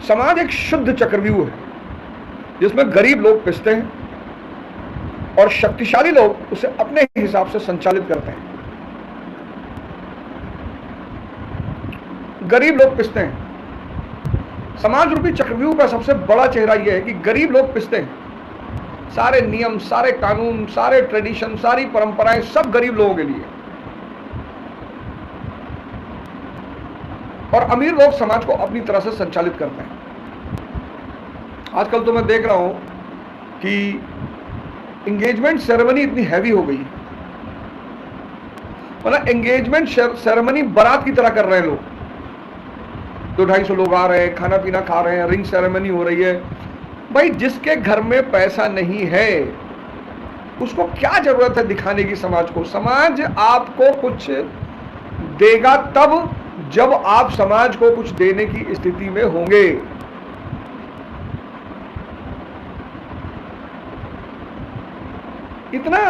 समाज एक शुद्ध चक्रव्यूह है जिसमें गरीब लोग पिसते हैं और शक्तिशाली लोग उसे अपने हिसाब से संचालित करते हैं। गरीब लोग पिसते हैं। समाज रूपी चक्रव्यूह का सबसे बड़ा चेहरा यह है कि गरीब लोग पिसते हैं। सारे नियम, सारे कानून, सारे ट्रेडिशन, सारी परंपराएं सब गरीब लोगों के लिए, और अमीर लोग समाज को अपनी तरह से संचालित करते हैं। आजकल तो मैं देख रहा हूं कि एंगेजमेंट सेरेमनी इतनी हैवी हो गई है, मतलब एंगेजमेंट सेरेमनी बारात की तरह कर रहे हैं लोग। 200-250 लोग आ रहे हैं, खाना पीना खा रहे हैं, रिंग सेरेमनी हो रही है। भाई जिसके घर में पैसा नहीं है उसको क्या जरूरत है दिखाने की समाज को? समाज आपको कुछ देगा तब जब आप समाज को कुछ देने की स्थिति में होंगे। इतना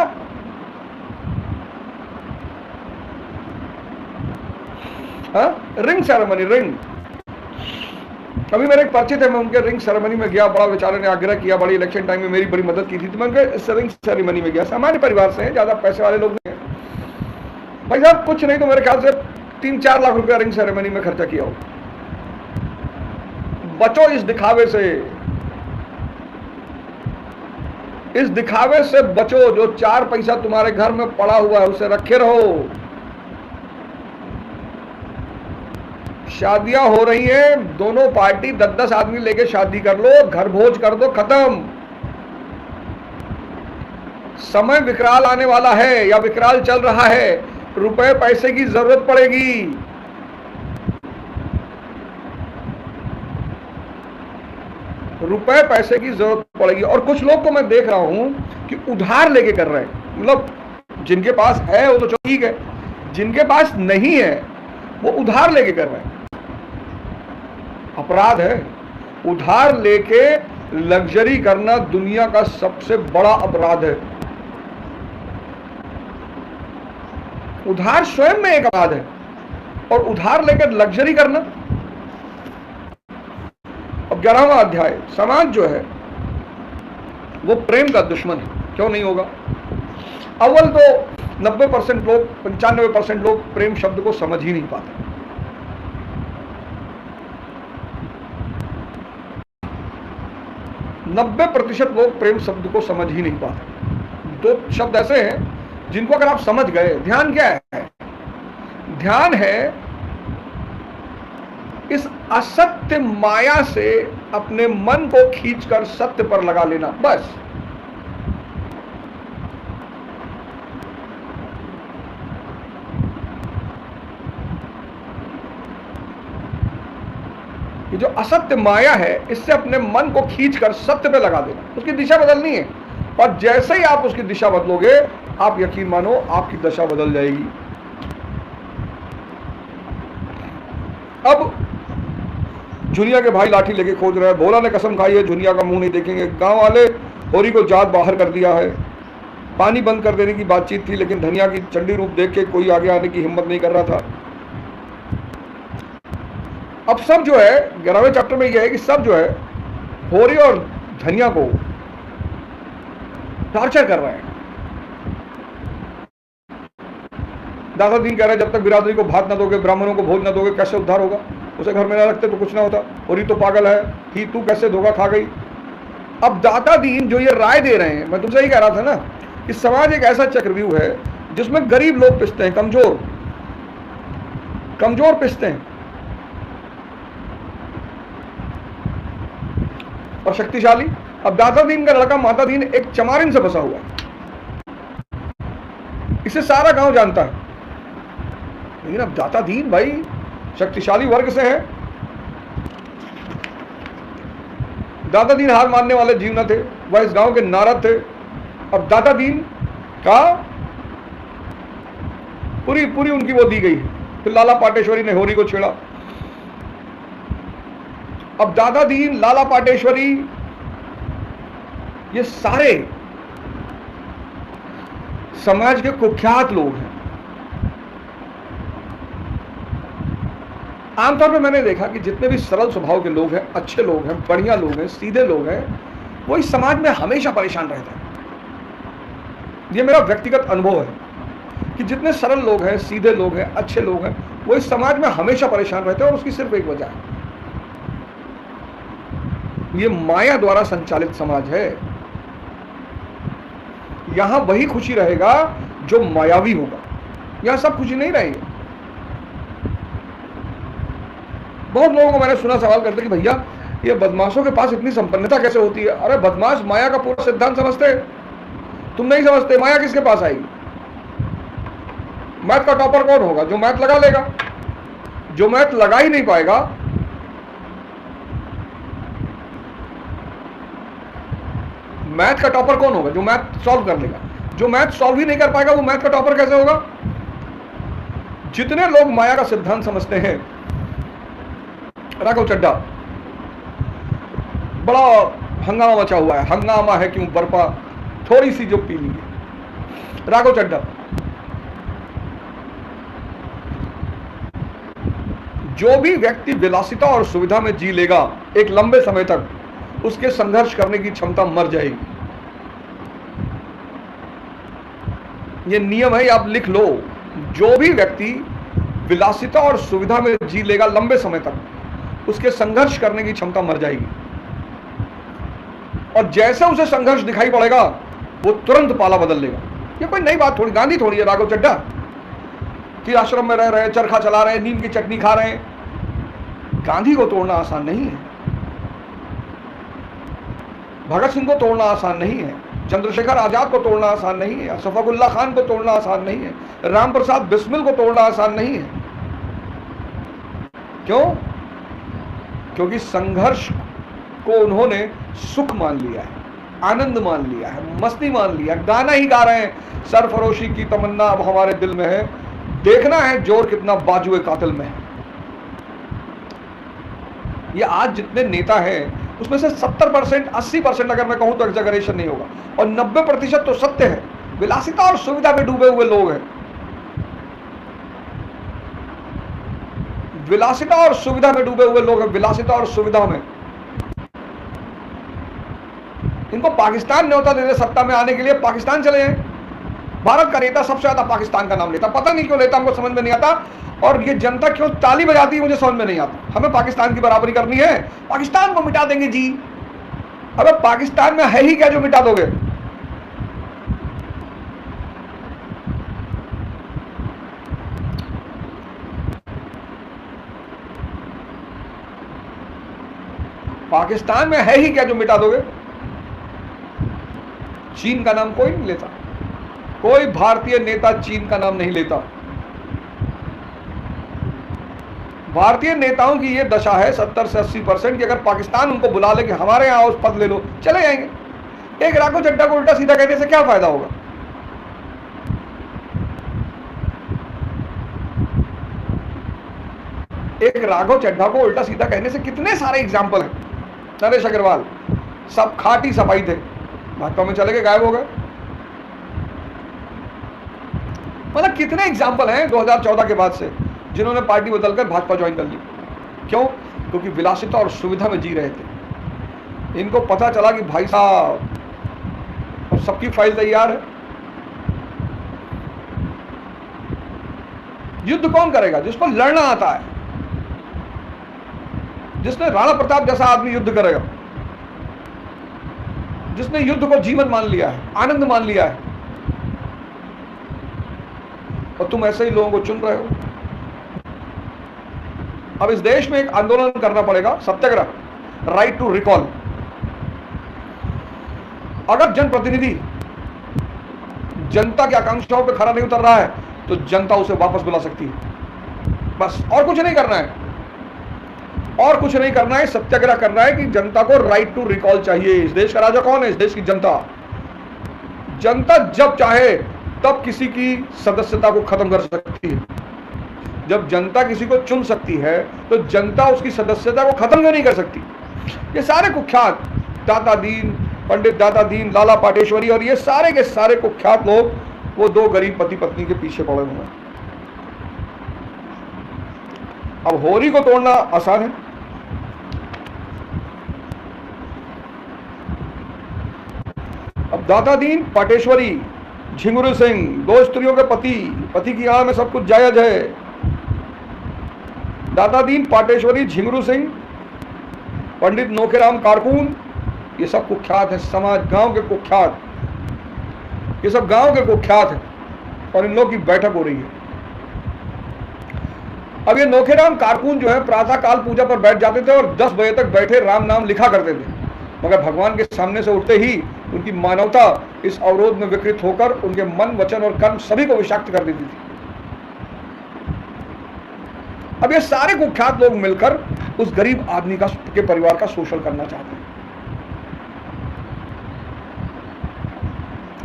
रिंग सेरेमनी, रिंग, अभी मेरे एक परिचित है, मैं उनके रिंग सेरेमनी में गया। बड़ा बेचारे ने आग्रह किया, बड़ी इलेक्शन टाइम में मेरी बड़ी मदद की थी, तो मैं उनके रिंग सेरेमनी में गया। सामान्य परिवार से हैं, ज्यादा पैसे वाले लोग नहीं हैं। भाई साहब कुछ नहीं तो मेरे ख्याल से 3-4 लाख रुपया रिंग सेरेमनी में खर्चा किया हो। बचो इस दिखावे से, इस दिखावे से बचो। जो 4 पैसा तुम्हारे घर में पड़ा हुआ है उसे रखे रहो। शादियां हो रही हैं, दोनों पार्टी 10-10 आदमी लेके शादी कर लो, घर भोज कर दो, खत्म। समय विकराल आने वाला है या विकराल चल रहा है, रुपए पैसे की जरूरत पड़ेगी। रुपए पैसे की जरूरत पड़ेगी। और कुछ लोग को मैं देख रहा हूं कि उधार लेके कर रहे हैं। मतलब जिनके पास है वो तो ठीक है, जिनके पास नहीं है वो उधार लेके कर रहे हैं। अपराध है। उधार लेके लग्जरी करना दुनिया का सबसे बड़ा अपराध है। उधार स्वयं में एक अपराध है और उधार लेकर लग्जरी करना। अब 11वां अध्याय, समाज जो है वो प्रेम का दुश्मन है। क्यों नहीं होगा? अव्वल तो 90% लोग, 95% लोग प्रेम शब्द को समझ ही नहीं पाते। नब्बे 90% लोग प्रेम शब्द को समझ ही नहीं पाते। 2 शब्द ऐसे हैं जिनको अगर आप समझ गए, ध्यान क्या है? ध्यान है इस असत्य माया से अपने मन को खींचकर सत्य पर लगा लेना, बस। ये जो असत्य माया है इससे अपने मन को खींचकर सत्य पे लगा देना, उसकी दिशा बदलनी है। और जैसे ही आप उसकी दिशा बदलोगे, आप यकीन मानो आपकी दशा बदल जाएगी। अब झुनिया के भाई लाठी लेके खोज रहे हैं। भोला ने कसम खाई है झुनिया का मुंह नहीं देखेंगे। गांव वाले होरी को जात बाहर कर दिया है। पानी बंद कर देने की बातचीत थी, लेकिन धनिया की चंडी रूप देख के कोई आगे आने की हिम्मत नहीं कर रहा था। अब सब जो है 11वें चैप्टर में यह है कि सब जो है होरी और धनिया को टॉर्चर कर रहे हैं। दादा दीन कह रहे हैं जब तक बिरादरी को भात ना दोगे, ब्राह्मणों को भोज ना दोगे, कैसे उद्धार होगा? उसे घर में ना रखते तो कुछ ना होता। होरी तो पागल है ही, तू कैसे धोखा खा गई? अब दाता दीन जो ये राय दे रहे हैं, मैं तुमसे ही कह रहा था ना कि समाज एक ऐसा चक्रव्यूह है जिसमें गरीब लोग पिसते हैं, कमजोर पिसते हैं, और शक्तिशाली। अब दाता दीन का लड़का माता दीन एक चमारिन से फंसा हुआ है, इसे सारा गांव जानता है। लेकिन अब दाता दीन भाई शक्तिशाली वर्ग से है। दाता दीन हार मानने वाले जीव न थे, वह इस गांव के नारद थे। अब दाता दीन का पूरी उनकी वो दी गई। फिर लाला पाटेश्वरी ने होरी को छेड़ा। अब दादा दीन, लाला पाटेश्वरी, ये सारे समाज के कुख्यात लोग हैं। आमतौर पे मैंने देखा कि जितने भी सरल स्वभाव के लोग हैं, अच्छे लोग हैं, बढ़िया लोग हैं, सीधे लोग हैं, वो इस समाज में हमेशा परेशान रहते हैं। ये मेरा व्यक्तिगत अनुभव है कि जितने सरल लोग हैं, सीधे लोग हैं, अच्छे लोग हैं, वो इस समाज में हमेशा परेशान रहते हैं। और उसकी सिर्फ एक वजह है, ये माया द्वारा संचालित समाज है। यहां वही खुशी रहेगा जो मायावी होगा, यहां सब खुशी नहीं रहेगी। बहुत लोगों को मैंने सुना सवाल करते कि भैया ये बदमाशों के पास इतनी संपन्नता कैसे होती है? अरे बदमाश माया का पूरा सिद्धांत समझते हैं, तुम नहीं समझते। माया किसके पास आएगी? मैथ का टॉपर कौन होगा? जो मैथ लगा लेगा। जो मैथ लगा ही नहीं पाएगा, मैथ का टॉपर कौन होगा? जो मैथ सॉल्व कर लेगा। जो मैथ सॉल्व ही नहीं कर पाएगा, वो मैथ का टॉपर कैसे होगा? जितने लोग माया का सिद्धांत समझते हैं, राघव चड्ढा, बड़ा हंगामा मचा हुआ है। हंगामा है क्यों बर्पा, थोड़ी सी जो पी ली। राघव चड्ढा, जो भी व्यक्ति विलासिता और सुविधा में जी लेगा एक लंबे समय तक, उसके संघर्ष करने की क्षमता मर जाएगी। यह नियम है, आप लिख लो। जो भी व्यक्ति विलासिता और सुविधा में जी लेगा लंबे समय तक, उसके संघर्ष करने की क्षमता मर जाएगी। और जैसे उसे संघर्ष दिखाई पड़ेगा, वो तुरंत पाला बदल लेगा। ये कोई नई बात थोड़ी, गांधी थोड़ी है राघव चड्ढा कि आश्रम में रह रहे हैं, चरखा चला रहे हैं, नीम की चटनी खा रहे हैं। गांधी को तोड़ना आसान नहीं है, भगत सिंह को तोड़ना आसान नहीं है, चंद्रशेखर आजाद को तोड़ना आसान नहीं है, शफाकुल्ला खान को तोड़ना आसान नहीं है, राम प्रसाद बिस्मिल को तोड़ना आसान नहीं है। क्यों? क्योंकि संघर्ष को उन्होंने सुख मान लिया है, आनंद मान लिया है, मस्ती मान लिया। गाना ही गा रहे हैं, सरफरोशी की तमन्ना अब हमारे दिल में है, देखना है जोर कितना बाजुए कातिल में है। ये आज जितने नेता हैं, उसमें से 70%, 80% अगर मैं कहूं तो एग्जैगरेशन नहीं होगा, और 90% तो सत्य है। विलासिता और सुविधा में डूबे हुए लोग हैं। विलासिता और सुविधा में डूबे हुए लोग हैं, विलासिता और सुविधा में। इनको पाकिस्तान न्योता दे दे सत्ता में आने के लिए, पाकिस्तान चले जाएं। भारत का नेता सबसे ज्यादा पाकिस्तान का नाम लेता, पता नहीं क्यों लेता, हमको समझ में नहीं आता। और ये जनता क्यों ताली बजाती है, मुझे समझ में नहीं आता। हमें पाकिस्तान की बराबरी करनी है, पाकिस्तान को मिटा देंगे जी। अबे पाकिस्तान में है ही क्या जो मिटा दोगे? पाकिस्तान में है ही क्या जो मिटा दोगे? चीन का नाम कोई नहीं लेता, कोई भारतीय नेता चीन का नाम नहीं लेता। भारतीय नेताओं की यह दशा है 70 से 80% कि अगर पाकिस्तान उनको बुला ले कि हमारे यहां उस पद ले लो, चले जाएंगे। एक राघव चड्ढा को उल्टा सीधा कहने से क्या फायदा होगा? एक राघव चड्ढा को उल्टा सीधा कहने से कितने सारे एग्जाम्पल हैं। नरेश अग्रवाल, सब खाटी सफाई थे, भाजपा में चले गए, गायब हो गए। मतलब कितने एग्जाम्पल हैं 2014 के बाद से जिन्होंने पार्टी बदलकर भाजपा ज्वाइन कर ली। क्यों? क्योंकि विलासिता और सुविधा में जी रहे थे। इनको पता चला कि भाई साहब सबकी फाइल तैयार है, युद्ध कौन करेगा? जिसको लड़ना आता है, जिसने राणा प्रताप जैसा आदमी युद्ध करेगा, जिसने युद्ध को जीवन मान लिया है, आनंद मान लिया है। और तुम ऐसे ही लोगों को चुन रहे हो। अब इस देश में एक आंदोलन करना पड़ेगा, सत्याग्रह, राइट टू रिकॉल। अगर जनप्रतिनिधि जनता की आकांक्षाओं पे खरा नहीं उतर रहा है तो जनता उसे वापस बुला सकती है। बस, और कुछ नहीं करना है, और कुछ नहीं करना है। सत्याग्रह करना है कि जनता को राइट टू रिकॉल चाहिए। इस देश का राजा कौन है? इस देश की जनता। जनता जब चाहे तब किसी की सदस्यता को खत्म कर सकती है। जब जनता किसी को चुन सकती है तो जनता उसकी सदस्यता को खत्म क्यों नहीं कर सकती? ये सारे कुख्यात दाता दीन, पंडित दाता दीन, लाला पाटेश्वरी और ये सारे के सारे कुख्यात लोग वो दो गरीब पति पत्नी के पीछे पड़े हुए हैं। अब होरी को तोड़ना आसान है। अब दाता दीन पाटेश्वरी झिंगुरू सिंह, 2 स्त्रियों के पति, पति की आड़ में सब कुछ जायज है। दाता दीन पाटेश्वरी झिंगुरू सिंह, पंडित नोखेराम कारकून, ये सब कुख्यात है, समाज गांव के कुख्यात, ये सब गांव के कुख्यात है और इन लोगों की बैठक हो रही है। अब ये नोखेराम कारकून जो है प्रातः काल पूजा पर बैठ जाते थे और 10 बजे तक बैठे राम नाम लिखा करते थे, मगर भगवान के सामने से उठते ही उनकी मानवता इस अवरोध में विकृत होकर उनके मन, वचन और कर्म सभी को विषाक्त कर देती थी। अब ये सारे कुख्यात लोग मिलकर उस गरीब आदमी के परिवार का शोषण करना चाहते हैं।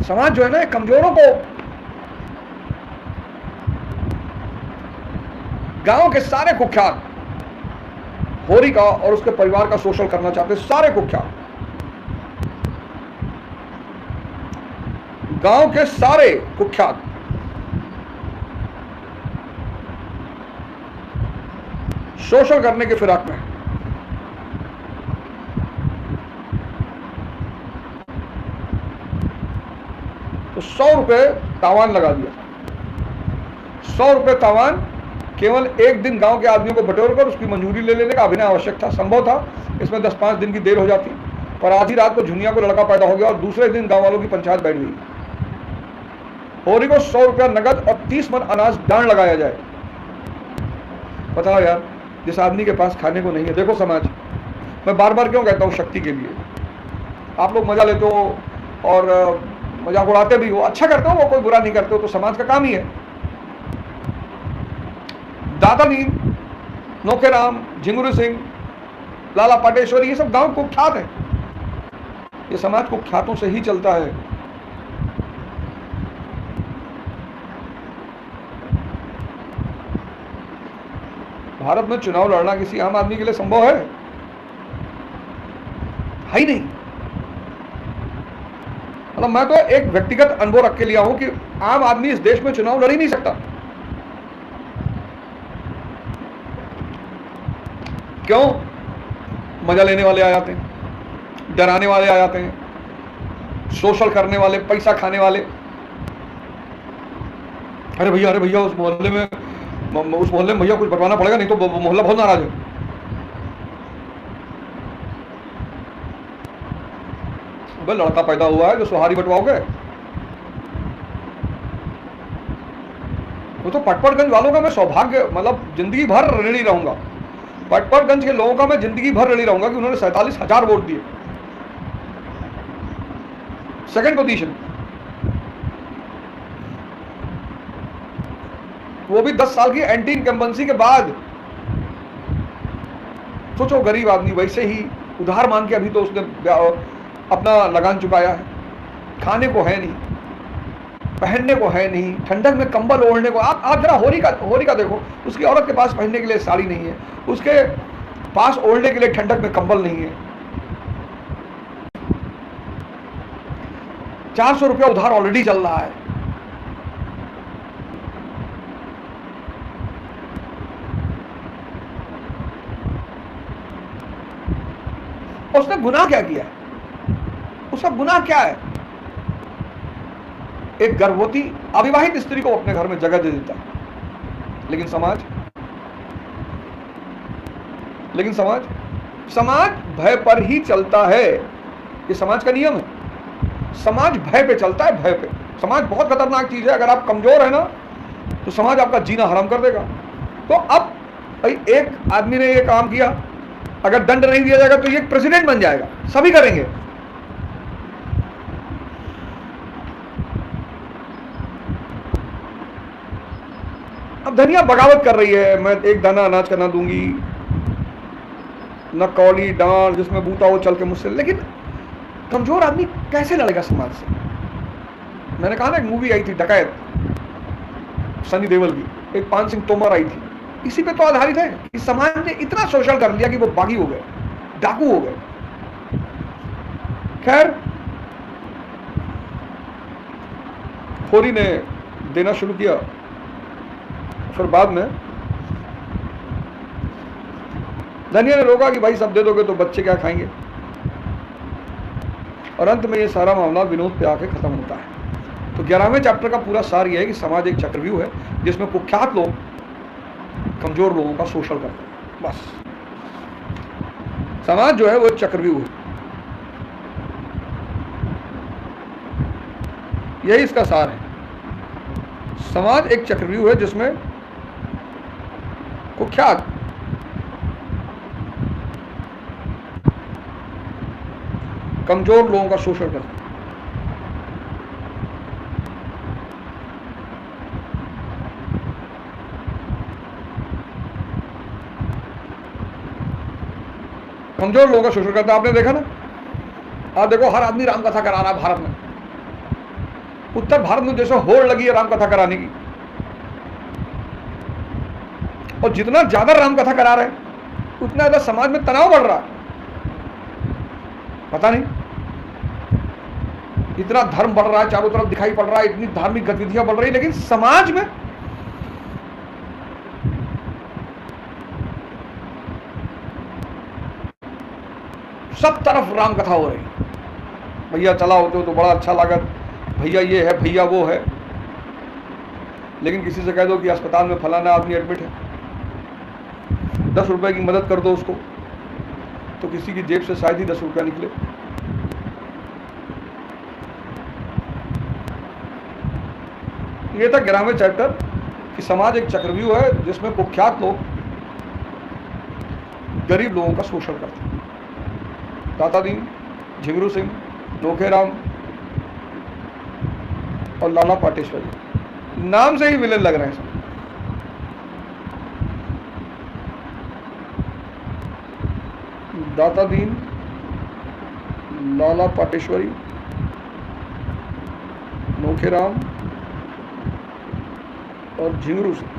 समाज जो है ना, कमजोरों को, गांव के सारे कुख्यात होरी का और उसके परिवार का शोषण करना चाहते हैं। सारे कुख्यात, गांव के सारे कुख्यात शोषण करने के फिराक में। तो 100 रुपए तावान लगा दिया। 100 रुपए तावान केवल एक दिन गांव के आदमियों को बटोर कर उसकी मंजूरी ले लेने का अभिनय आवश्यक था, संभव था। इसमें 10-5 दिन की देर हो जाती, पर आधी रात को झुनिया को लड़का पैदा हो गया और दूसरे दिन गांव वालों की पंचायत बैठ गई। होरी को 100 रुपया नगद और 30 मन अनाज दान लगाया जाए। बताओ यार, जिस आदमी के पास खाने को नहीं है। देखो समाज, मैं बार बार क्यों कहता हूँ, शक्ति के लिए। आप लोग मजा लेते हो और मजाक उड़ाते भी हो, अच्छा करते हो, वो कोई बुरा नहीं करते हो, तो समाज का काम ही है। दाता दीन, नोखेराम, झिंगुरू सिंह, लाला पाटेश्वरी, ये सब गांव कुख्यात है। ये समाज कुख्यातों से ही चलता है। भारत में चुनाव लड़ना किसी आम आदमी के लिए संभव है ही नहीं। मतलब मैं तो एक व्यक्तिगत अनुभव रख के लिया हूं कि आम आदमी इस देश में चुनाव लड़ ही नहीं सकता। क्यों? मजा लेने वाले आ जाते हैं, डराने वाले आ जाते हैं, शोषण करने वाले, पैसा खाने वाले। अरे भैया उस मोहल्ले में भैया कुछ बटवाना पड़ेगा, नहीं तो मोहल्ला बहुत नाराज है। अबे लड़का पैदा हुआ है जो सुहारी बटवाओगे? वो तो पटपड़गंज वालों का मैं सौभाग्य, मतलब जिंदगी भर ऋणी रहूंगा। पटपड़गंज के लोगों का मैं जिंदगी भर ऋणी रहूंगा कि उन्होंने 47,000 वोट दिए, सेकंड पोजीशन, वो भी 10 साल की एंटी इनकम्बेंसी के बाद। सोचो, गरीब आदमी वैसे ही उधार मांग के अभी तो उसने अपना लगान चुकाया है। खाने को है नहीं, पहनने को है नहीं, ठंडक में कंबल ओढ़ने को। आप जरा होरी का देखो, उसकी औरत के पास पहनने के लिए साड़ी नहीं है, उसके पास ओढ़ने के लिए ठंडक में कंबल नहीं है। 400 रुपया उधार ऑलरेडी चल रहा है। उसने गुनाह क्या किया है? उसका गुनाह क्या है? एक गर्भवती अविवाहित स्त्री को अपने घर में जगह दे देता है। लेकिन समाज भय पर ही चलता है। ये समाज का नियम है। समाज भय पे चलता है, भय पे। समाज बहुत खतरनाक चीज है। अगर आप कमजोर है ना, तो समाज आपका जीना हराम कर देगा। तो अब भाई एक आदमी ने ये काम किया, अगर दंड नहीं दिया जाएगा तो ये प्रेसिडेंट बन जाएगा, सभी करेंगे। अब धनिया बगावत कर रही है, मैं एक दाना अनाज का ना दूंगी, न कौड़ी डांड जिसमें बूता हो चल के मुझसे। लेकिन कमजोर आदमी कैसे लड़ेगा समाज से? मैंने कहा ना, एक मूवी आई थी डकैत, सनी देओल की, एक पान सिंह तोमर आई थी, इसी पे तो आधारित है कि समाज ने इतना शोषण कर लिया कि वो बागी हो गए, डाकू हो गए। खैर, होरी ने देना शुरू किया, फिर बाद में धनिया ने रोका कि भाई सब दे दोगे तो बच्चे क्या खाएंगे, और अंत में ये सारा मामला विनोद पे आके खत्म होता है। तो 11वें चैप्टर का पूरा सार यह है कि समाज एक चक्रव्यूह है जिसमें कुख्यात लोग कमजोर लोगों का शोषण करते हैं। बस समाज जो है वो एक चक्रव्यूह है, यही इसका सार है। समाज एक चक्रव्यूह है जिसमें कुख्यात कमजोर लोगों का शोषण करते हैं। कमजोर लोगों का शोषण करता है। आपने देखा ना, आप देखो हर आदमी राम कथा करा रहा है भारत में। उत्तर भारत में जैसे होड़ लगी है राम कथा कराने की, और जितना ज्यादा राम कथा करा रहे हैं उतना ज्यादा समाज में तनाव बढ़ रहा है। पता नहीं, इतना धर्म बढ़ रहा है, चारों तरफ दिखाई पड़ रहा है, इतनी धार्मिक गतिविधियां बढ़ रही, लेकिन समाज में सब तरफ राम कथा हो रही। भैया चला होते हो तो बड़ा अच्छा लगा, भैया ये है, भैया वो है। लेकिन किसी से कह दो कि अस्पताल में फलाना आदमी एडमिट है, 10 रुपए की मदद कर दो उसको, तो किसी की जेब से शायद ही 10 रुपया निकले। ये था 11वें चैप्टर कि समाज एक चक्रव्यूह है जिसमें कुख्यात लोग गरीब लोगों का शोषण करते हैं। दाता दीन, झिंगरू सिंह, नोखेराम और लाला पाटेश्वरी, नाम से ही विलेन लग रहे हैं सब। दाता दीन, लाला पाटेश्वरी, नोखेराम और झिंगरू सिंह।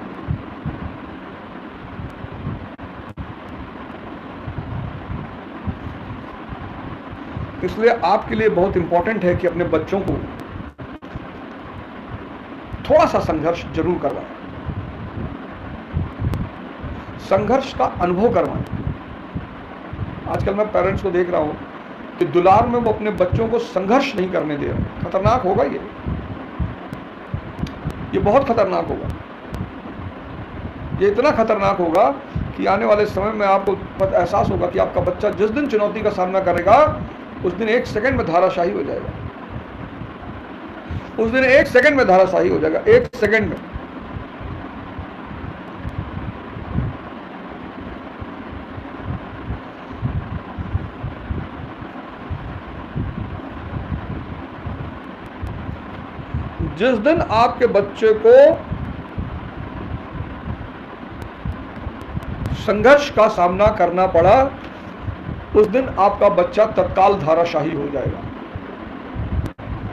इसलिए आपके लिए बहुत इंपॉर्टेंट है कि अपने बच्चों को थोड़ा सा संघर्ष जरूर करवाएं, संघर्ष का अनुभव करवाएं। आजकल मैं पेरेंट्स को देख रहा हूं कि दुलार में वो अपने बच्चों को संघर्ष नहीं करने दे रहे। खतरनाक होगा ये बहुत खतरनाक होगा। ये इतना खतरनाक होगा कि आने वाले समय में आपको एहसास होगा कि आपका बच्चा जिस दिन चुनौती का सामना करेगा उस दिन 1 सेकंड में धाराशाही हो जाएगा। उस दिन 1 सेकंड में धाराशाही हो जाएगा, 1 सेकंड में। जिस दिन आपके बच्चे को संघर्ष का सामना करना पड़ा उस दिन आपका बच्चा तत्काल धाराशाही हो जाएगा।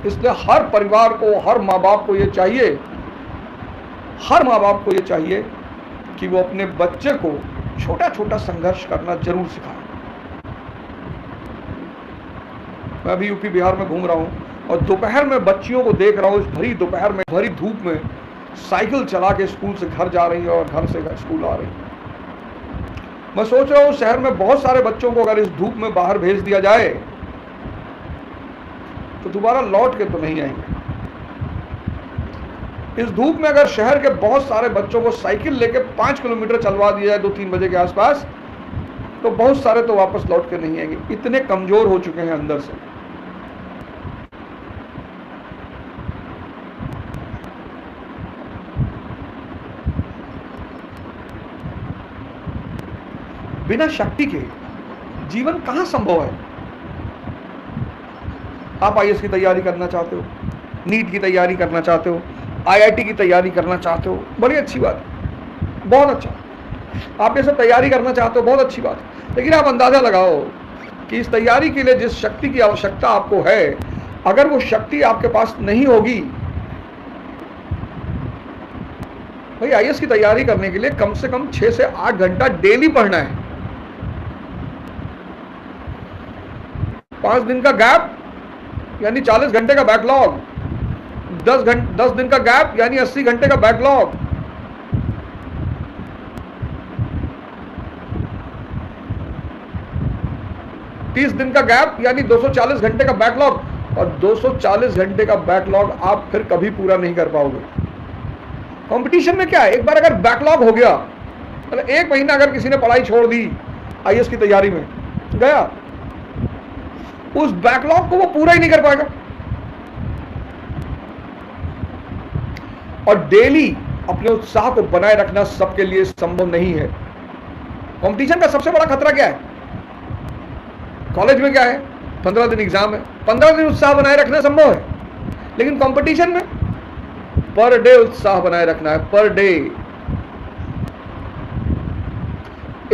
इसलिए हर परिवार को, हर माँ बाप को ये चाहिए, हर माँ बाप को ये चाहिए कि वो अपने बच्चे को छोटा छोटा संघर्ष करना जरूर सिखाए। मैं अभी यूपी बिहार में घूम रहा हूँ और दोपहर में बच्चियों को देख रहा हूँ, इस भरी दोपहर में, भरी धूप में साइकिल चला के स्कूल से घर जा रही है और घर से स्कूल आ रही है। मैं सोच रहा हूँ शहर में बहुत सारे बच्चों को अगर इस धूप में बाहर भेज दिया जाए तो दोबारा लौट के तो नहीं आएंगे। इस धूप में अगर शहर के बहुत सारे बच्चों को साइकिल लेके 5 किलोमीटर चलवा दिया जाए 2-3 बजे के आसपास, तो बहुत सारे तो वापस लौट के नहीं आएंगे। इतने कमजोर हो चुके हैं अंदर से। बिना शक्ति के जीवन कहां संभव है। आप आईएएस की तैयारी करना चाहते हो, नीट की तैयारी करना चाहते हो, आईआईटी की तैयारी करना चाहते हो, बड़ी अच्छी बात है, बहुत अच्छा। आप ये सब तैयारी करना चाहते हो, बहुत अच्छी बात है। लेकिन आप अंदाजा लगाओ कि इस तैयारी के लिए जिस शक्ति की आवश्यकता आपको है, अगर वो शक्ति आपके पास नहीं होगी, भाई आईएएस की तैयारी करने के लिए कम से कम 6 से 8 घंटा डेली पढ़ना है। 5 दिन का गैप यानी 40 घंटे का बैकलॉग, 10 दिन का गैप यानी 80 घंटे का बैकलॉग। 30 दिन का गैप यानी 240 घंटे का बैकलॉग, और 240 घंटे का बैकलॉग आप फिर कभी पूरा नहीं कर पाओगे। कंपटीशन में क्या है, एक बार अगर बैकलॉग हो गया, मतलब 1 महीना अगर किसी ने पढ़ाई छोड़ दी आईएएस की तैयारी में, गया, उस बैकलॉग को वो पूरा ही नहीं कर पाएगा। और डेली अपने उत्साह को बनाए रखना सबके लिए संभव नहीं है। कंपटीशन का सबसे बड़ा खतरा क्या है? कॉलेज में क्या है, 15 दिन एग्जाम है, 15 दिन उत्साह बनाए रखना संभव है, लेकिन कंपटीशन में पर डे उत्साह बनाए रखना है, पर डे।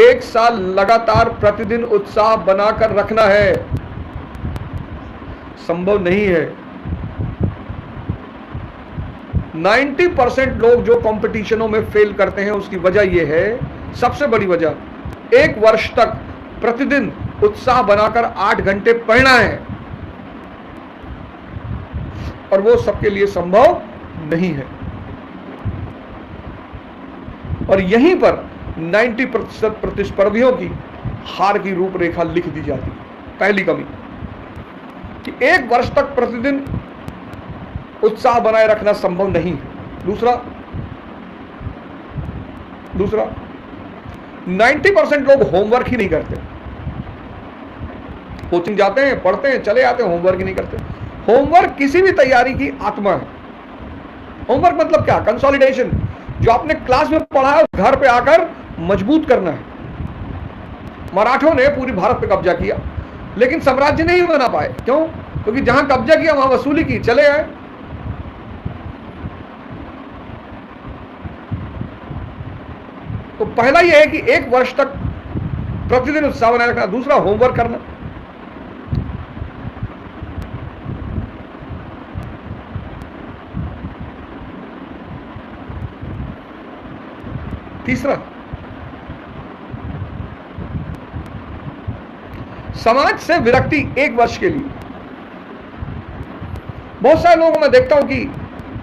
1 साल लगातार प्रतिदिन उत्साह बनाकर रखना है, संभव नहीं है। 90% लोग जो कंपटीशनों में फेल करते हैं उसकी वजह यह है, सबसे बड़ी वजह, 1 वर्ष तक प्रतिदिन उत्साह बनाकर 8 घंटे पढ़ना है, और वो सबके लिए संभव नहीं है। और यहीं पर 90% प्रतिस्पर्धियों की हार की रूपरेखा लिख दी जाती है। पहली कमी कि 1 वर्ष तक प्रतिदिन उत्साह बनाए रखना संभव नहीं है। दूसरा 90% लोग होमवर्क ही नहीं करते। कोचिंग जाते हैं, पढ़ते हैं, चले आते हैं, होमवर्क ही नहीं करते। होमवर्क किसी भी तैयारी की आत्मा है। होमवर्क मतलब क्या? कंसोलिडेशन। जो आपने क्लास में पढ़ा है घर पे आकर मजबूत करना है। मराठों ने पूरी भारत पे कब्जा किया, लेकिन साम्राज्य नहीं बना पाए। क्यों? क्योंकि जहां कब्जा किया वहां वसूली की, चले आए। तो पहला यह है कि 1 वर्ष तक प्रतिदिन उत्साह बनाए रखना। दूसरा, होमवर्क करना। तीसरा, समाज से विरक्ति 1 वर्ष के लिए। बहुत सारे लोगों को मैं देखता हूं कि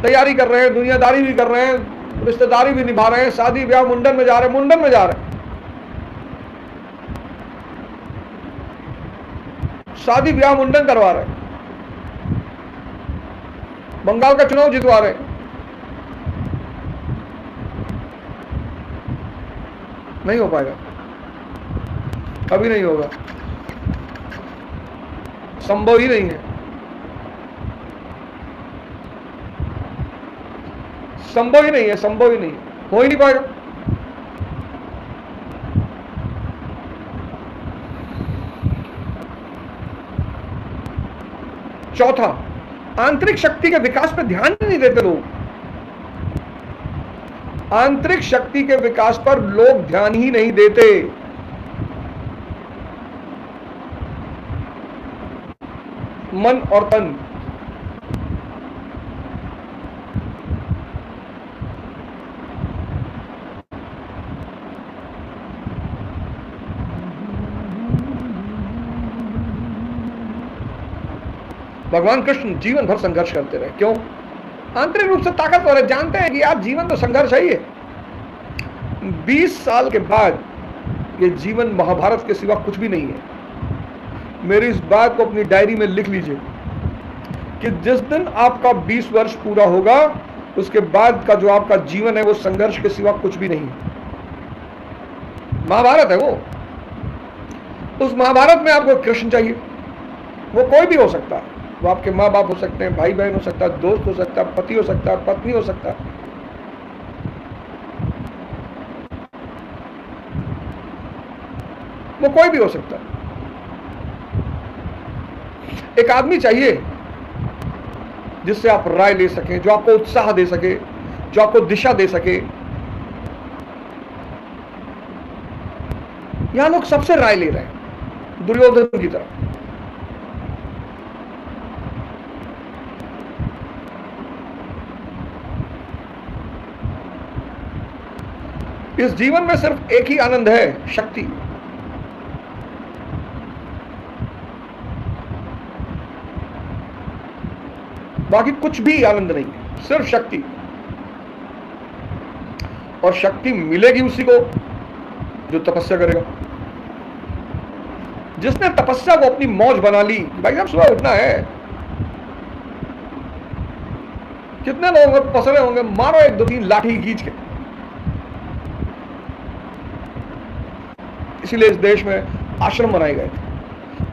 तैयारी कर रहे हैं, दुनियादारी भी कर रहे हैं, रिश्तेदारी भी निभा रहे हैं, शादी ब्याह मुंडन में जा रहे हैं, शादी ब्याह मुंडन करवा रहे हैं, बंगाल का चुनाव जितवा रहे हैं। नहीं हो पाएगा, कभी नहीं होगा, संभव ही नहीं है, संभव ही नहीं है, संभव ही नहीं है, हो ही नहीं पाएगा। चौथा, आंतरिक शक्ति के विकास पर ध्यान नहीं देते लोग। आंतरिक शक्ति के विकास पर लोग ध्यान ही नहीं देते। मन और तन। भगवान कृष्ण जीवन भर संघर्ष करते रहे। क्यों? आंतरिक रूप से ताकतवर है, जानते हैं कि यार जीवन तो संघर्ष है ही है। 20 साल के बाद ये जीवन महाभारत के सिवा कुछ भी नहीं है। मेरी इस बात को अपनी डायरी में लिख लीजिए कि जिस दिन आपका 20 वर्ष पूरा होगा उसके बाद का जो आपका जीवन है वो संघर्ष के सिवा कुछ भी नहीं है। महाभारत है वो। उस महाभारत में आपको कृष्ण चाहिए। वो कोई भी हो सकता है, वो आपके माँ बाप हो सकते हैं, भाई बहन हो सकता है, दोस्त हो सकता है, पति हो सकता है, पत्नी हो सकता है। वो कोई भी हो सकता है। एक आदमी चाहिए जिससे आप राय ले सकें, जो आपको उत्साह दे सके, जो आपको दिशा दे सके। यहां लोग सबसे राय ले रहे हैं, दुर्योधन की तरह। इस जीवन में सिर्फ एक ही आनंद है, शक्ति। बाकी कुछ भी आनंद नहीं है, सिर्फ शक्ति। और शक्ति मिलेगी उसी को जो तपस्या करेगा, जिसने तपस्या को अपनी मौज बना ली, भाई साहब सुबह उठना है। कितने लोग पसरे होंगे, मारो 1 2 3 लाठी खींच के। इसीलिए इस देश में आश्रम बनाए गए थे।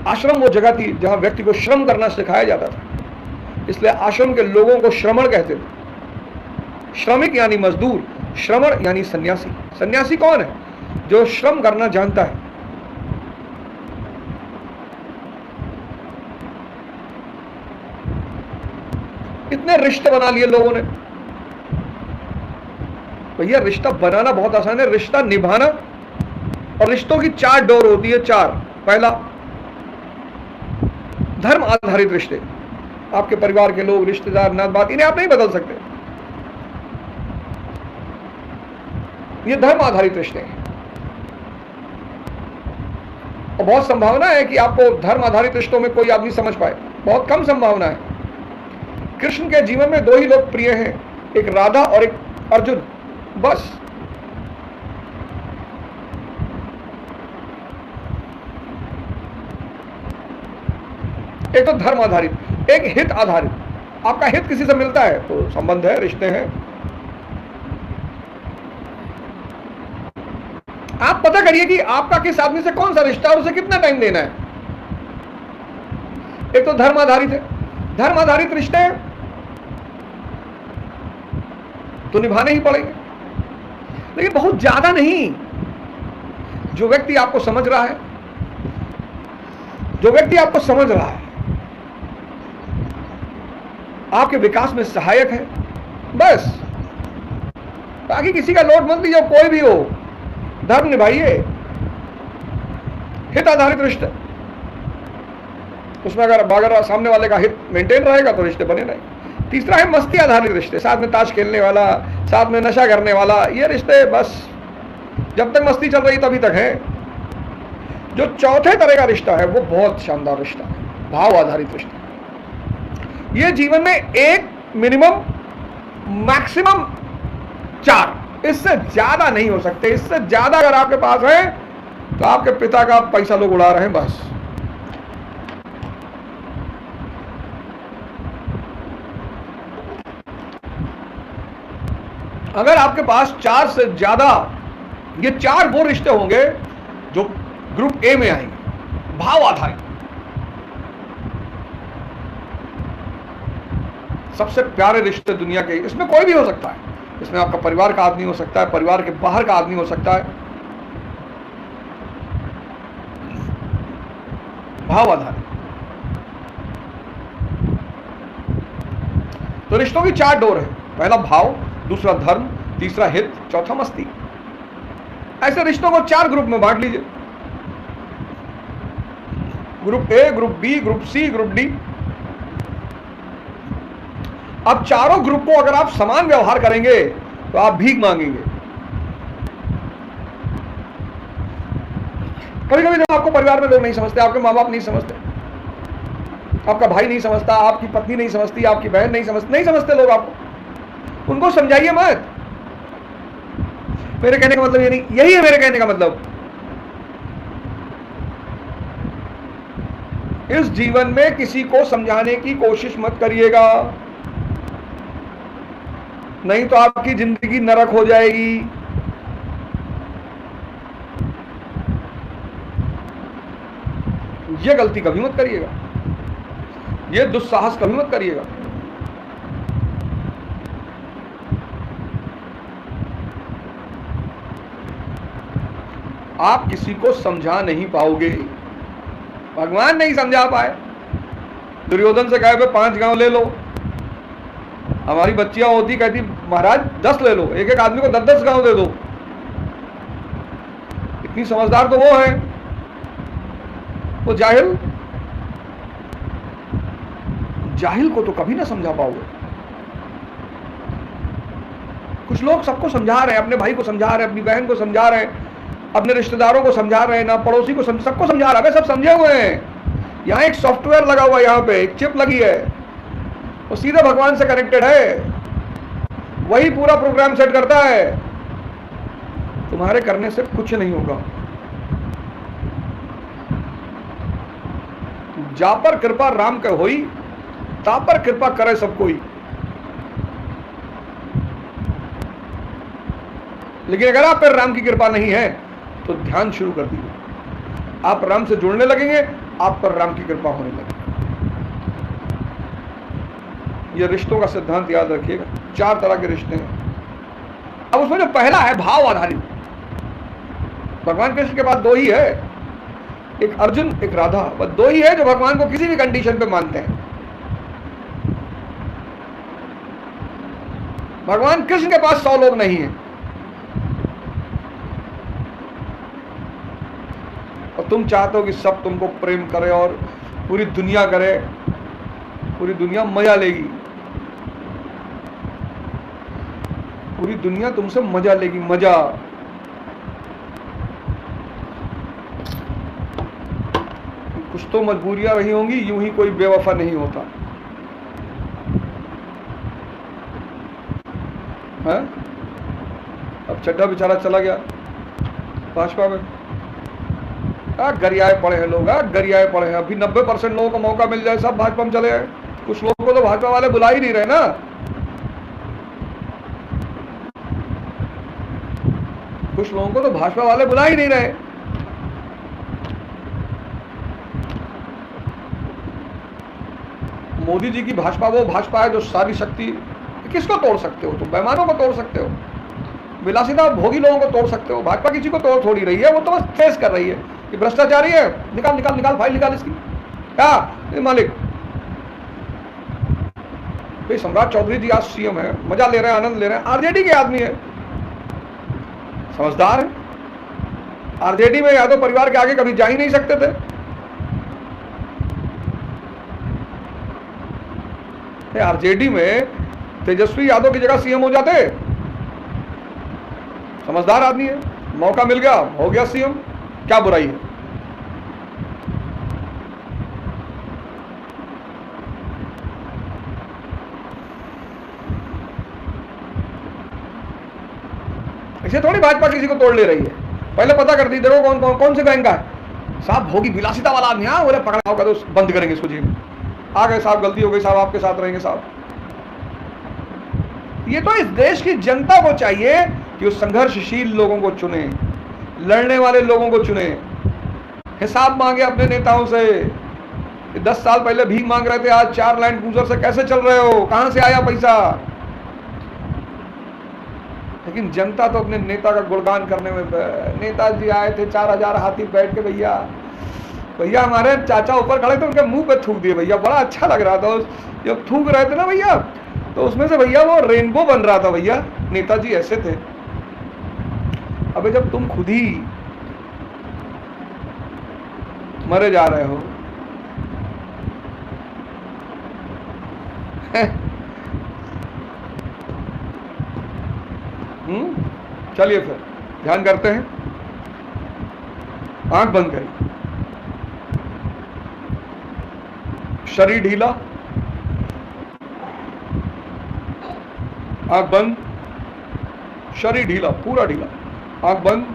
आश्रम वो जगह थी जहां व्यक्ति को श्रम करना सिखाया जाता था, इसलिए आश्रम के लोगों को श्रमण कहते थे। श्रमिक यानी मजदूर, श्रमण यानी सन्यासी। सन्यासी कौन है? जो श्रम करना जानता है। इतने रिश्ते बना लिए लोगों ने। भैया रिश्ता बनाना बहुत आसान है, रिश्ता निभाना, और रिश्तों की 4 डोर होती है, 4। पहला, धर्म आधारित रिश्ते। आपके परिवार के लोग, रिश्तेदार, नात बात, इन्हें आप नहीं बदल सकते, ये धर्म आधारित रिश्ते हैं। और बहुत संभावना है कि आपको धर्म आधारित रिश्तों में कोई आदमी समझ पाए, बहुत कम संभावना है। कृष्ण के जीवन में 2 ही लोग प्रिय हैं, एक राधा और एक अर्जुन, बस। एक तो धर्म आधारित, एक हित आधारित। आपका हित किसी से मिलता है तो संबंध है, रिश्ते हैं। आप पता करिए कि आपका किस आदमी से कौन सा रिश्ता और उसे कितना टाइम देना है। एक तो धर्म आधारित है, धर्म आधारित रिश्ते हैं तो निभाने ही पड़ेंगे, लेकिन बहुत ज्यादा नहीं। जो व्यक्ति आपको समझ रहा है, जो व्यक्ति आपको समझ रहा है, आपके विकास में सहायक है, बस। बाकी किसी का लोड मत लीजिए, कोई भी हो। धर्म निभाइए। हित आधारित रिश्ते, उसमें अगर सामने वाले का हित मेंटेन रहेगा तो रिश्ते बने रहेंगे। तीसरा है मस्ती आधारित रिश्ते, साथ में ताश खेलने वाला, साथ में नशा करने वाला, ये रिश्ते बस जब तक मस्ती चल रही तभी तक है। जो चौथे तरह का रिश्ता है वो बहुत शानदार रिश्ता है, भाव आधारित रिश्ता। ये जीवन में 1 मिनिमम, मैक्सिमम 4, इससे ज्यादा नहीं हो सकते। इससे ज्यादा अगर आपके पास है तो आपके पिता का पैसा लोग उड़ा रहे हैं, बस। अगर आपके पास 4 से ज्यादा, ये 4 वो रिश्ते होंगे जो ग्रुप ए में आएंगे, भाव आधारित। सबसे प्यारे रिश्ते दुनिया के, इसमें कोई भी हो सकता है। इसमें आपका परिवार का आदमी हो सकता है, परिवार के बाहर का आदमी हो सकता है। भाव आधारित। तो रिश्तों की 4 डोर है, पहला भाव, दूसरा धर्म, तीसरा हित, चौथा मस्ती। ऐसे रिश्तों को 4 ग्रुप में बांट लीजिए, group A, group B, group C, group D. अब चारों ग्रुप को अगर आप समान व्यवहार करेंगे तो आप भीख मांगेंगे। कभी कभी जब आपको परिवार में लोग नहीं समझते, आपके माँ बाप नहीं समझते, आपका भाई नहीं समझता, आपकी पत्नी नहीं समझती, आपकी बहन नहीं समझते लोग आपको, उनको समझाइए मत। मेरे कहने का मतलब ये नहीं, यही है मेरे कहने का मतलब। इस जीवन में किसी को समझाने की कोशिश मत करिएगा, नहीं तो आपकी जिंदगी नरक हो जाएगी। ये गलती कभी मत करिएगा, ये दुस्साहस कभी मत करिएगा। आप किसी को समझा नहीं पाओगे, भगवान नहीं समझा पाए। दुर्योधन से कहे 5 गांव ले लो, हमारी बच्चियां होती कहती महाराज 10 ले लो, एक एक आदमी को 10-10 गांव दे दो। इतनी समझदार तो वो है, वो जाहिल को तो कभी ना समझा पाओगे। कुछ लोग सबको समझा रहे हैं, अपने भाई को समझा रहे हैं, अपनी बहन को समझा रहे हैं, अपने रिश्तेदारों को समझा रहे हैं, ना पड़ोसी को सबको समझा रहा है। सब समझे हुए हैं। यहाँ एक सॉफ्टवेयर लगा हुआ है, यहाँ पे एक चिप लगी है, वो सीधे भगवान से कनेक्टेड है, वही पूरा प्रोग्राम सेट करता है। तुम्हारे करने से कुछ नहीं होगा। जा पर कृपा राम के होई, ता पर कृपा करे सब कोई। लेकिन अगर आप पर राम की कृपा नहीं है तो ध्यान शुरू कर दीजिए, आप राम से जुड़ने लगेंगे, आप पर राम की कृपा होने लगेगी। ये रिश्तों का सिद्धांत याद रखिएगा, 4 तरह के रिश्ते हैं। अब उसमें जो पहला है भाव आधारित, भगवान कृष्ण के बाद 2 ही है, एक अर्जुन एक राधा, बस 2 ही है जो भगवान को किसी भी कंडीशन पे मानते हैं। भगवान कृष्ण के पास 100 लोग नहीं है, और तुम चाहते हो कि सब तुमको प्रेम करे और पूरी दुनिया करे, पूरी दुनिया मजा लेगी, पूरी दुनिया तुमसे मजा लेगी, मजा। कुछ तो मजबूरियां रही होंगी, यूं ही कोई बेवफा नहीं होता है। अब चड्ढा बेचारा चला गया भाजपा में, गरियाए पड़े हैं लोग, गरियाए पड़े हैं। अभी 90% लोगों को मौका मिल जाए सब भाजपा में चले आए। कुछ लोगों को तो भाजपा वाले बुला ही नहीं रहे ना, कुछ लोगों को तो भाजपा वाले बुला ही नहीं रहे। मोदी जी की भाजपा वो भाजपा है जो सारी शक्ति, किसको तोड़ सकते हो तुम? बेईमानों को तोड़ सकते हो, विलासिता भोगी लोगों को तोड़ सकते हो। भाजपा किसी को तोड़ थोड़ी रही है, वो तो बस फेस कर रही है कि भ्रष्टाचारी है, निकाल निकाल निकाल फाइल निकाल इसकी। क्या मालिक भाई, सम्राट चौधरी जी आज सीएम है, मजा ले रहे हैं, आनंद ले रहे हैं, आरजेडी के आदमी है, समझदार है। आरजेडी में यादव परिवार के आगे कभी जा ही नहीं सकते थे। आरजेडी में तेजस्वी यादव की जगह सीएम हो जाते, समझदार आदमी है, मौका मिल गया हो गया सीएम, क्या बुराई है? इसे थोड़ी भाजपा किसी को तोड़ ले रही है, पहले पता कर दी, देखो कौन कौन कौन से गैंग का है साहब, भोगी विलासिता वाला आदमी, हाँ बोले पकड़ा होगा तो बंद करेंगे इसको जेल में। आ गए साहब, गलती हो गई साहब, आपके साथ रहेंगे साहब। ये तो इस देश की जनता को चाहिए कि वो संघर्षशील लोगों को चुने, लड़ने वाले लोगों को चुने, हिसाब मांगे अपने नेताओं से। 10 साल पहले भीख मांग रहे थे, आज 4 लैंड क्रूजर से कैसे चल रहे हो, कहां से आया पैसा? लेकिन जनता तो अपने नेता का गुणगान करने में, नेताजी आए थे 4000 हाथी बैठ के, भैया भैया हमारे चाचा ऊपर खड़े थे, उनके मुंह पे थूक दिए भैया, बड़ा अच्छा लग रहा था। जब थूक रहे थे ना भैया, तो उसमें से भैया वो रेनबो बन रहा था भैया, नेताजी ऐसे थे। अबे जब तुम खुद ही मरे जा रहे हो, चलिए फिर ध्यान करते हैं। आंख बंद करिए, शरीर ढीला, आंख बंद, शरीर ढीला, पूरा ढीला, आंख बंद,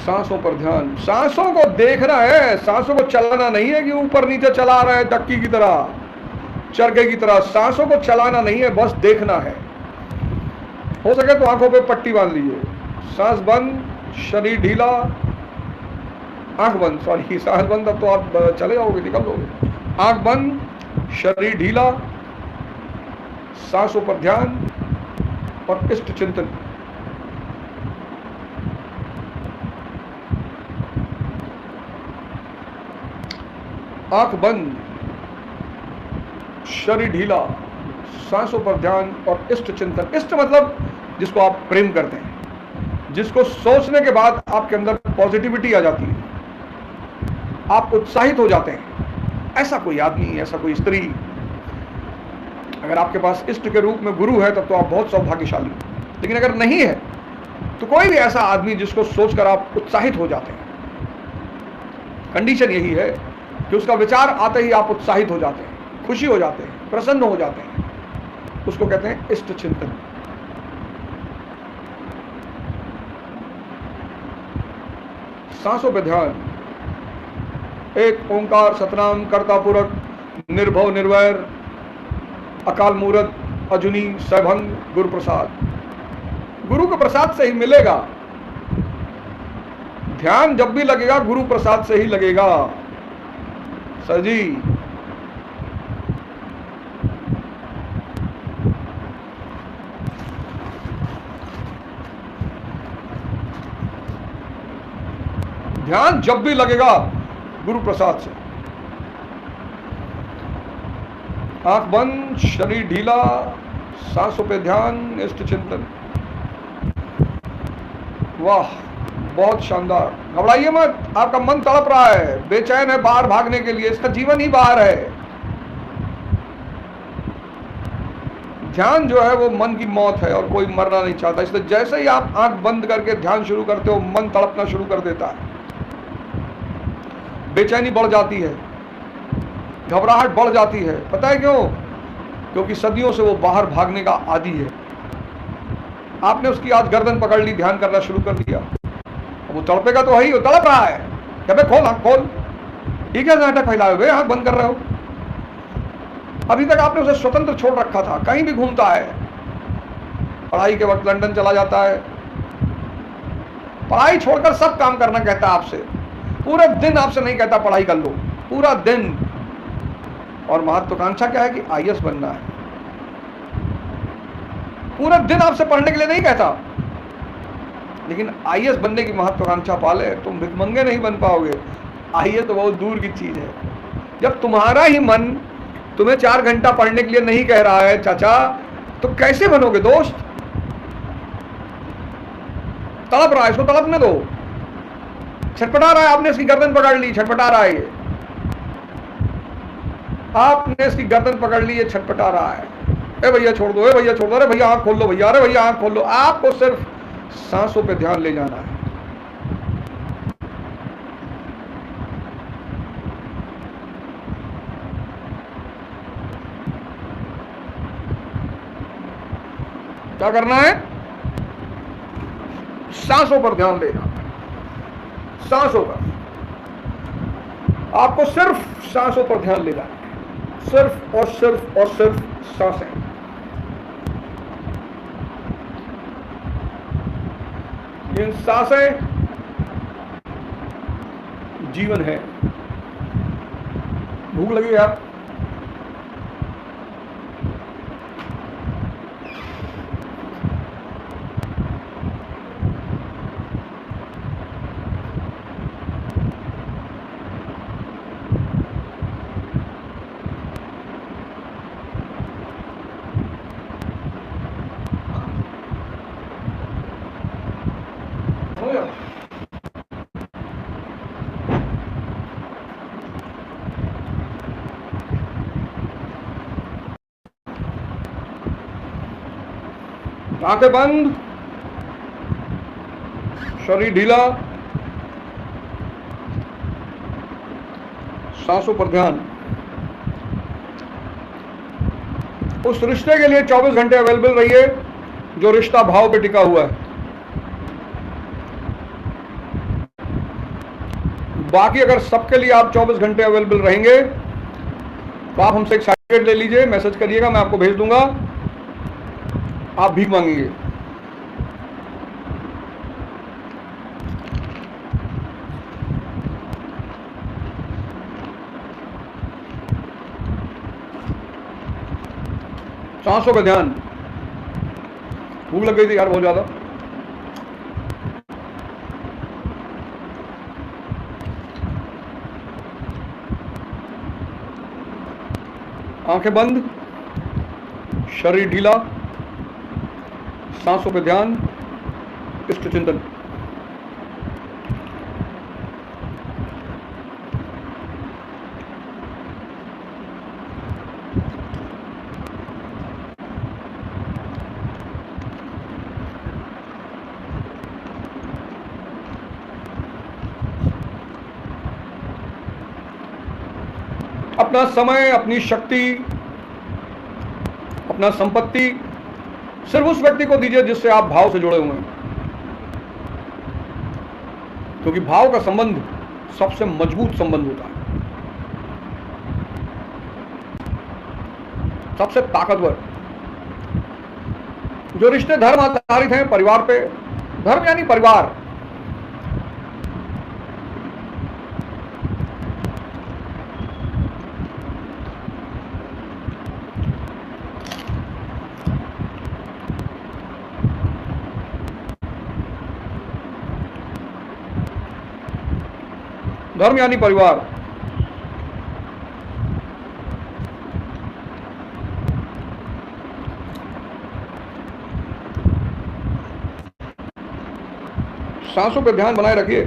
सांसों पर ध्यान। सांसों को देखना है, सांसों को चलाना नहीं है कि ऊपर नीचे चला रहा है टक्की की तरह, चरखे की तरह। सांसों को चलाना नहीं है, बस देखना है। हो सके तो आंखों पे पट्टी बांध लीजिए, सांस बंद, शरीर ढीला, आंख बंद, सॉरी सांस बंद, अब तो आप चले जाओगे, निकल लोगे। आंख बंद, शरीर ढीला, सांसों पर ध्यान और इष्ट चिंतन। आंख बंद, शरीर ढीला, सांसों पर ध्यान और इष्ट चिंतन। इष्ट मतलब जिसको आप प्रेम करते हैं, जिसको सोचने के बाद आपके अंदर पॉजिटिविटी आ जाती है, आप उत्साहित हो जाते हैं। ऐसा कोई आदमी, ऐसा कोई स्त्री, अगर आपके पास इष्ट के रूप में गुरु है तब तो आप बहुत सौभाग्यशाली। लेकिन अगर नहीं है तो कोई भी ऐसा आदमी जिसको सोचकर आप उत्साहित हो जाते हैं, कंडीशन यही है कि उसका विचार आते ही आप उत्साहित हो जाते हैं, खुशी हो जाते हैं, प्रसन्न हो जाते हैं, उसको कहते हैं इष्ट चिंतन। सांसों पे ध्यान, एक ओंकार सतनाम कर्ता पुरख निर्भव निर्वैर अकाल मूरत अजुनी सैभंग गुरु प्रसाद। गुरु के प्रसाद से ही मिलेगा। ध्यान जब भी लगेगा गुरु प्रसाद से ही लगेगा। सर जी ध्यान जब भी लगेगा गुरु प्रसाद से। आंख बंद, शरीर ढीला, सांसों पे ध्यान, इष्ट चिंतन। वाह, बहुत शानदार। घबराइए मत, आपका मन तड़प रहा है, बेचैन है बाहर भागने के लिए, इसका जीवन ही बाहर है। ध्यान जो है वो मन की मौत है और कोई मरना नहीं चाहता, इसलिए जैसे ही आप आंख बंद करके ध्यान शुरू करते हो मन तड़पना शुरू कर देता है, बेचैनी बढ़ जाती है, घबराहट बढ़ जाती है। पता है क्यों? क्योंकि सदियों से वो बाहर भागने का आदी है। आपने उसकी आज गर्दन पकड़ ली, ध्यान करना शुरू कर दिया, वो तड़पेगा तो वही, वो तड़प रहा है। क्या भाई खोल, आंख खोल, ये क्या नाटक फैलाए हुए, आंख बंद कर रहे हो? अभी तक आपने उसे स्वतंत्र छोड़ रखा था, कहीं भी घूमता है, पढ़ाई के वक्त लंदन चला जाता है, पढ़ाई छोड़कर सब काम करना कहता है आपसे, पूरे दिन आपसे नहीं कहता पढ़ाई कर लो, पूरा दिन। और महत्वाकांक्षा क्या है कि आईएएस बनना है, पूरा दिन आपसे पढ़ने के लिए नहीं कहता, लेकिन आईएएस बनने की महत्वाकांक्षा पाले, तुम भिखमंगे नहीं बन पाओगे। आईएएस तो बहुत दूर की चीज है। जब तुम्हारा ही मन तुम्हें 4 घंटा पढ़ने के लिए नहीं कह रहा है चाचा, तो कैसे बनोगे दोस्त? तड़प रहा है, इसको तड़पने दो। छटपटा रहा है, आपने इसकी गर्दन पकड़ ली, छटपटा रहा है ये, आपने इसकी गर्दन पकड़ ली, ये छटपटा रहा है। ए भैया छोड़ दो, ए भैया छोड़ दो, अरे भैया आंख खोल लो भैया, अरे भैया आंख खोल लो। आपको सिर्फ सांसों पे ध्यान ले जाना है। क्या करना है? सांसों पर ध्यान देना, सांसों पर। आपको सिर्फ सांसों पर ध्यान लेना है, सिर्फ और सिर्फ और सिर्फ सांसें। इन सांसें जीवन है। भूख लगी यार? आंखें बंद, शरीर ढीला, सांसों पर ध्यान। उस रिश्ते के लिए 24 घंटे अवेलेबल रहिए जो रिश्ता भाव पे टिका हुआ है। बाकी अगर सबके लिए आप 24 घंटे अवेलेबल रहेंगे तो आप हमसे एक सर्टिफिकेट ले लीजिए, मैसेज करिएगा, मैं आपको भेज दूंगा, आप भीख मांगेंगे। सांसों पे ध्यान। भूख लग गई थी यार बहुत ज्यादा। आंखें बंद, शरीर ढीला, सांसों पे ध्यान, इष्ट चिंतन। अपना समय, अपनी शक्ति, अपना संपत्ति सिर्फ उस व्यक्ति को दीजिए जिससे आप भाव से जुड़े हुए हैं, क्योंकि भाव का संबंध सबसे मजबूत संबंध होता है। सबसे ताकतवर। जो रिश्ते धर्म आधारित हैं, परिवार पे, धर्म यानी परिवार, धर्म यानी परिवार, सांसों पे ध्यान बनाए रखिए।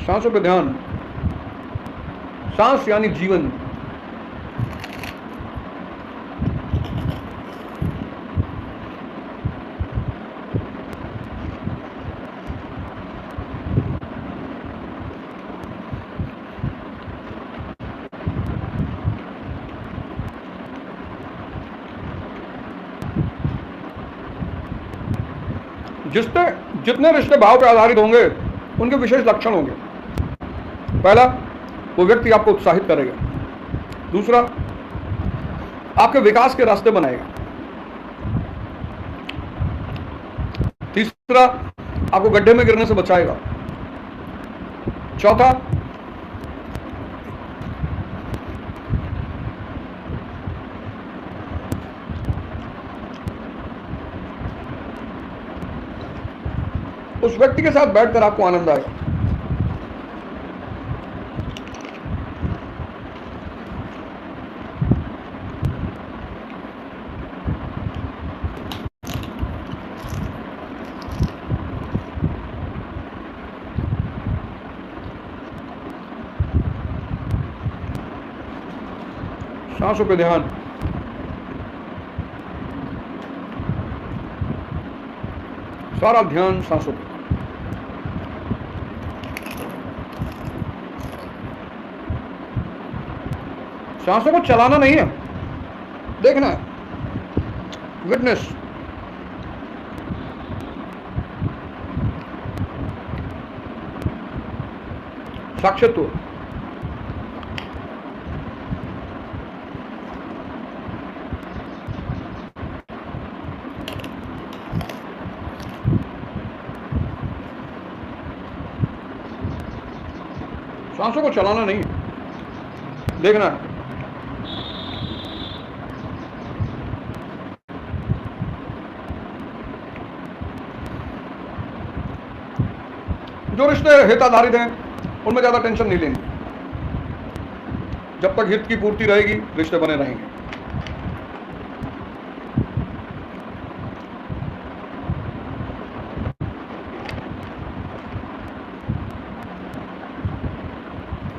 सांसों पे ध्यान। सांस यानी जीवन। जितने रिश्ते भाव पर आधारित होंगे उनके विशेष लक्षण होंगे। पहला, वो व्यक्ति आपको उत्साहित करेगा। दूसरा, आपके विकास के रास्ते बनाएगा। तीसरा, आपको गड्ढे में गिरने से बचाएगा। चौथा, उस व्यक्ति के साथ बैठकर आपको आनंद आएगा। सांसों पे ध्यान। सारा ध्यान सांसों पे। सांसों को चलाना नहीं है, देखना है, विटनेस। साक्षित्व। सांसों को चलाना नहीं है, देखना है। जो रिश्ते हित आधारित हैं उनमें ज्यादा टेंशन नहीं लेनी। जब तक हित की पूर्ति रहेगी रिश्ते बने रहेंगे।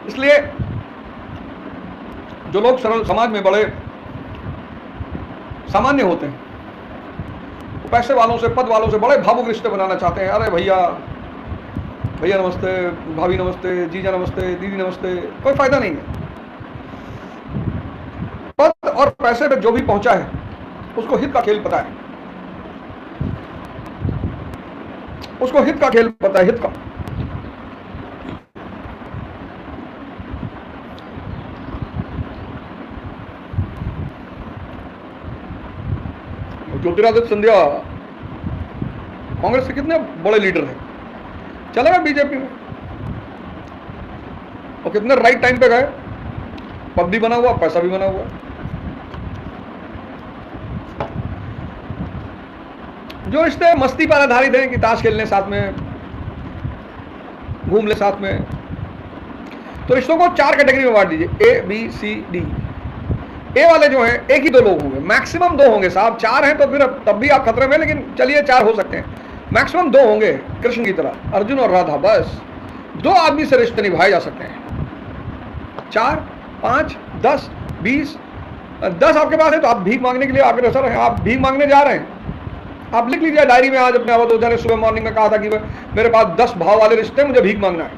इसलिए जो लोग सरल समाज में बड़े सामान्य होते हैं, पैसे वालों से, पद वालों से बड़े भावुक रिश्ते बनाना चाहते हैं। अरे भैया, भैया नमस्ते, भाभी नमस्ते, जीजा नमस्ते, दीदी नमस्ते, कोई फायदा नहीं है। पद और पैसे पे जो भी पहुंचा है उसको हित का खेल पता है, उसको हित का खेल पता है, हित का। ज्योतिरादित्य सिंधिया कांग्रेस के कितने बड़े लीडर हैं, चले गए बीजेपी में, और कितने राइट टाइम पे गए, पद भी बना हुआ, पैसा भी बना हुआ। जो रिश्ते मस्ती पर आधारित हैं कि ताश खेलने साथ में, घूम ले साथ में, तो रिश्तों को 4 कैटेगरी में बांट दीजिए, ए बी सी डी। ए वाले जो हैं, एक ही 2 लोग होंगे, मैक्सिमम 2 होंगे साहब। 4 हैं तो फिर तब भी आप खतरे में, लेकिन चलिए 4 हो सकते हैं, मैक्सिमम 2 होंगे। कृष्ण की तरह, अर्जुन और राधा, बस 2 आदमी से रिश्ते निभाए जा सकते हैं। 4, 5, 10, 20, 10 आपके पास है तो आप भीख मांगने के लिए अग्रसर हैं, आप भीख मांगने जा रहे हैं। आप लिख लीजिए डायरी में, आज अपने अवध ओझा ने सुबह मॉर्निंग में कहा था कि मेरे पास 10 भाव वाले रिश्ते हैं, मुझे भीख मांगना है।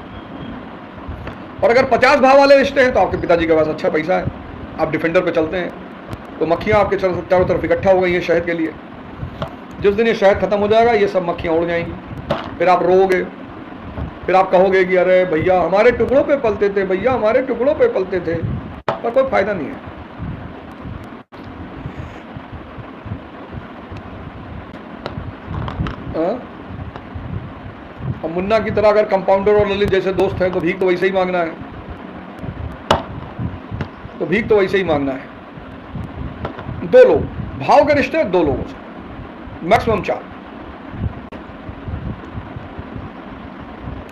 और अगर 50 भाव वाले रिश्ते हैं तो आपके पिताजी के पास अच्छा पैसा है, आप डिफेंडर पे चलते हैं, तो मक्खियां आपके चारों तरफ इकट्ठा हो गई हैं शहद के लिए। जिस दिन ये शहद खत्म हो जाएगा ये सब मक्खियां उड़ जाएंगी, फिर आप रोओगे, फिर आप कहोगे कि अरे भैया हमारे टुकड़ों पे पलते थे, भैया हमारे टुकड़ों पे पलते थे, पर कोई फायदा नहीं है। अब मुन्ना की तरह अगर कंपाउंडर और ललित जैसे दोस्त हैं तो भीख तो वैसे ही मांगना है, तो भीख तो वैसे ही मांगना है। दो लोग, भाव के रिश्ते दो लोगों से, मैक्सिमम 4।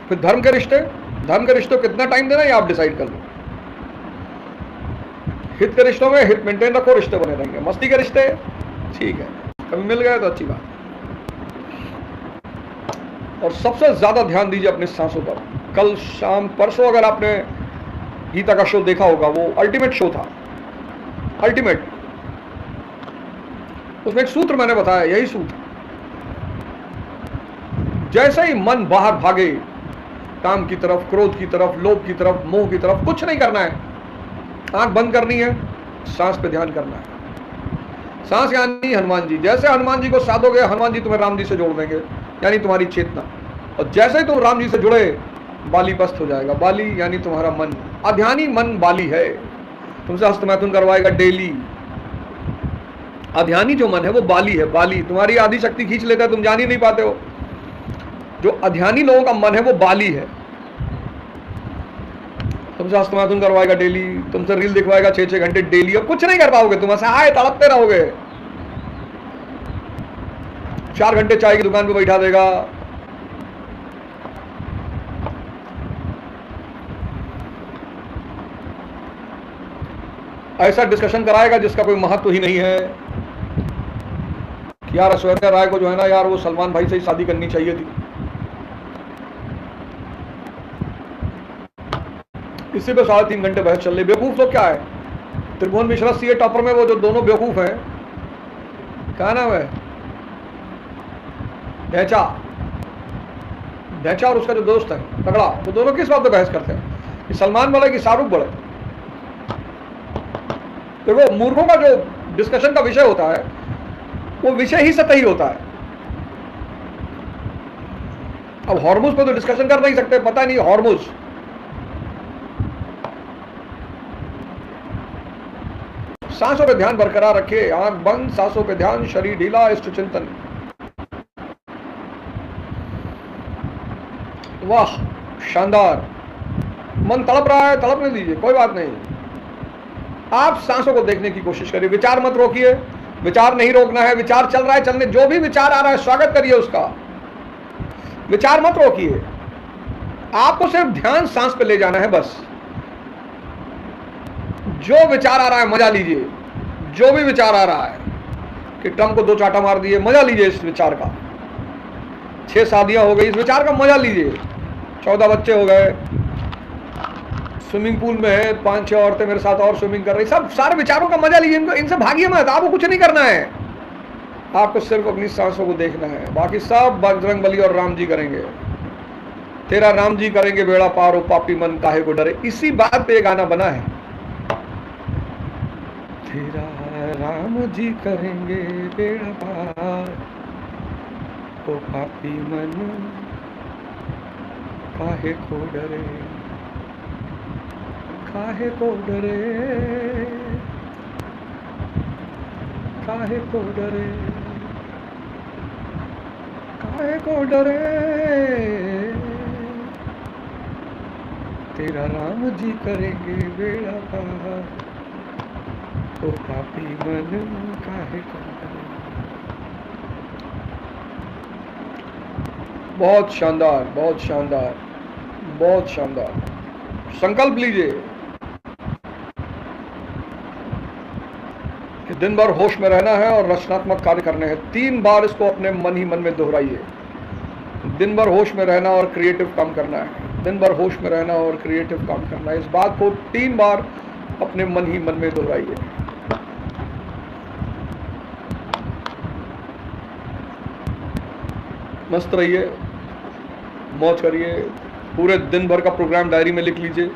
फिर धर्म के रिश्ते, धर्म के रिश्तों कितना टाइम देना है आप डिसाइड कर लो। हित के रिश्तों में हित मेंटेन रखो, रिश्ते बने रहेंगे। मस्ती के रिश्ते ठीक है, कभी मिल गए तो अच्छी बात। और सबसे ज्यादा ध्यान दीजिए अपनी सांसों पर। कल शाम परसों अगर आपने गीता का शो देखा होगा, वो अल्टीमेट शो था, अल्टीमेट। उसमें एक सूत्र मैंने बताया, यही सूत्र, जैसे ही मन बाहर भागे काम की तरफ, क्रोध की तरफ, लोभ की तरफ, मोह की तरफ, कुछ नहीं करना है, आंख बंद करनी है, सांस पे ध्यान करना है। सांस यानी हनुमान जी, जैसे हनुमान जी को साधोगे हनुमान जी तुम्हें राम जी से जोड़ देंगे, यानी तुम्हारी चेतना। और जैसे ही तुम राम जी से जुड़े बाली पस्त हो जाएगा। बाली यानी तुम्हारा मन, अध्यानी मन बाली है, तुमसे हस्तमैथुन करवाएगा डेली। अध्यानी जो मन है वो बाली है, बाली तुम्हारी आधी शक्ति खींच लेता है, तुम जान ही नहीं पाते हो। जो अध्यानी लोगों का मन है वो बाली है, तुमसे हस्तमैथुन करवाएगा डेली, तुमसे रील दिखवाएगा 6-6 घंटे डेली, और कुछ नहीं कर पाओगे, तुम असहाय तड़पते रहोगे। 4 घंटे चाय की दुकान पे बैठा देगा, ऐसा डिस्कशन कराएगा जिसका कोई महत्व ही नहीं है कि यार ऐश्वर्या राय को जो है ना यार वो सलमान भाई से ही शादी करनी चाहिए थी। इसी पे 3.5 घंटे बहस चल रही। बेवकूफ लोग क्या है, त्रिभुवन मिश्रा सीए टॉपर में वो जो दोनों बेवकूफ हैं, क्या नाम है, ढैचा, ढैचा और उसका जो दोस्त है तगड़ा, वो दोनों किस बात पे बहस करते हैं कि सलमान बड़े कि शाहरुख बड़े। देखो मूर्खों का जो डिस्कशन का विषय होता है वो विषय ही सतही होता है। अब हॉर्मोन्स पे तो डिस्कशन कर नहीं सकते, पता नहीं हॉर्मोन्स। सांसों पे ध्यान बरकरार रखे, आंख बंद, सांसों पे ध्यान, शरीर ढीला, इष्ट चिंतन। वाह शानदार। मन तड़प रहा है, तड़पने दीजिए, कोई बात नहीं। आप सांसों को देखने की कोशिश करिए, विचार मत रोकिए, विचार नहीं रोकना है, विचार चल रहा है चलने, जो भी विचार आ रहा है स्वागत करिए उसका, विचार मत रोकिए। आपको सिर्फ ध्यान सांस पे ले जाना है बस। जो विचार आ रहा है मजा लीजिए, जो भी विचार आ रहा है कि ट्रम्प को 2 चाटा मार दिए, मजा लीजिए इस विचार का। 6 शादियां हो गई, इस विचार का मजा लीजिए। 14 बच्चे हो गए, स्विमिंग पूल में है, 5-6 औरतें मेरे साथ और स्विमिंग कर रही, सब सारे विचारों का मजा लीजिए। इनको, इनसे भागिए मत, आपको कुछ नहीं करना है, आपको सिर्फ अपनी सांसों को देखना है। बाकी सब बजरंगबली और राम जी करेंगे। तेरा राम जी करेंगे बेड़ा पार, हो पापी मन काहे को डरे। इसी बात पे गाना बना है, तेरा राम जी करेंगे बेड़ा पार, ओ पापी मन काहे को डरे, काहे को डरे, काहे को डरे, काहे को डरे, तेरा राम जी करेंगे बेड़ा पार, ओ पापी मन काहे को डरे। बहुत शानदार, बहुत शानदार, बहुत शानदार। संकल्प लीजिए कि दिन भर होश में रहना है और रचनात्मक कार्य करने हैं। 3 बार इसको अपने मन ही मन में दोहराइए। दिन भर होश में रहना और क्रिएटिव काम करना है, दिन भर होश में रहना और क्रिएटिव काम करना है। इस बात को 3 बार अपने मन ही मन में दोहराइए। मस्त रहिए, मौज करिए। पूरे दिन भर का प्रोग्राम डायरी में लिख लीजिए,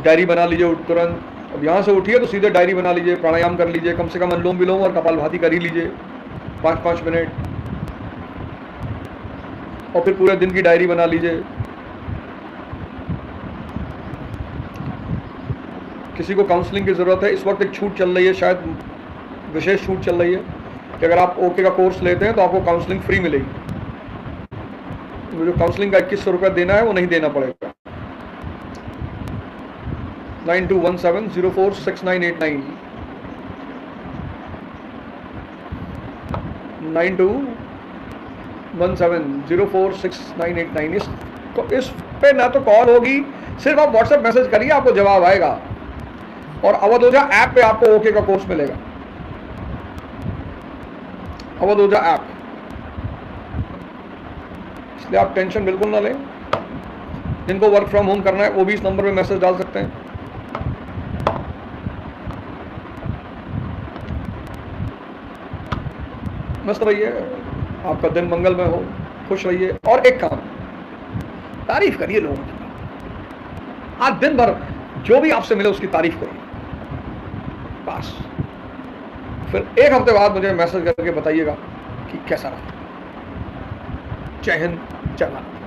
डायरी बना लीजिए तुरंत। अब यहाँ से उठिए तो सीधे डायरी बना लीजिए, प्राणायाम कर लीजिए, कम से कम अनुलोम विलोम और कपालभाति कर ही लीजिए 5-5 मिनट। और फिर पूरे दिन की डायरी बना लीजिए। किसी को काउंसलिंग की ज़रूरत है, इस वक्त एक छूट चल रही है, शायद विशेष छूट चल रही है कि अगर आप ओके का कोर्स लेते हैं तो आपको काउंसलिंग फ्री मिलेगी। जो काउंसलिंग का 2100 रुपया देना है वो नहीं देना पड़ेगा। 9217046989 9217046989 इस पे ना तो कॉल होगी, सिर्फ आप व्हाट्सएप मैसेज करिए, आपको जवाब आएगा। और अवधोजा ऐप पे आपको ओके का कोर्स मिलेगा, अवधोजा ऐप। इसलिए आप टेंशन बिल्कुल ना लें। जिनको वर्क फ्रॉम होम करना है वो भी इस नंबर पे मैसेज डाल सकते हैं। मस्त रहिए, आपका दिन मंगलमय हो, खुश रहिए। और एक काम, तारीफ करिए लोगों की। आज दिन भर जो भी आपसे मिले उसकी तारीफ करिए बस। फिर एक हफ्ते बाद मुझे मैसेज करके बताइएगा कि कैसा रहा। जय हिंद, जय भारत।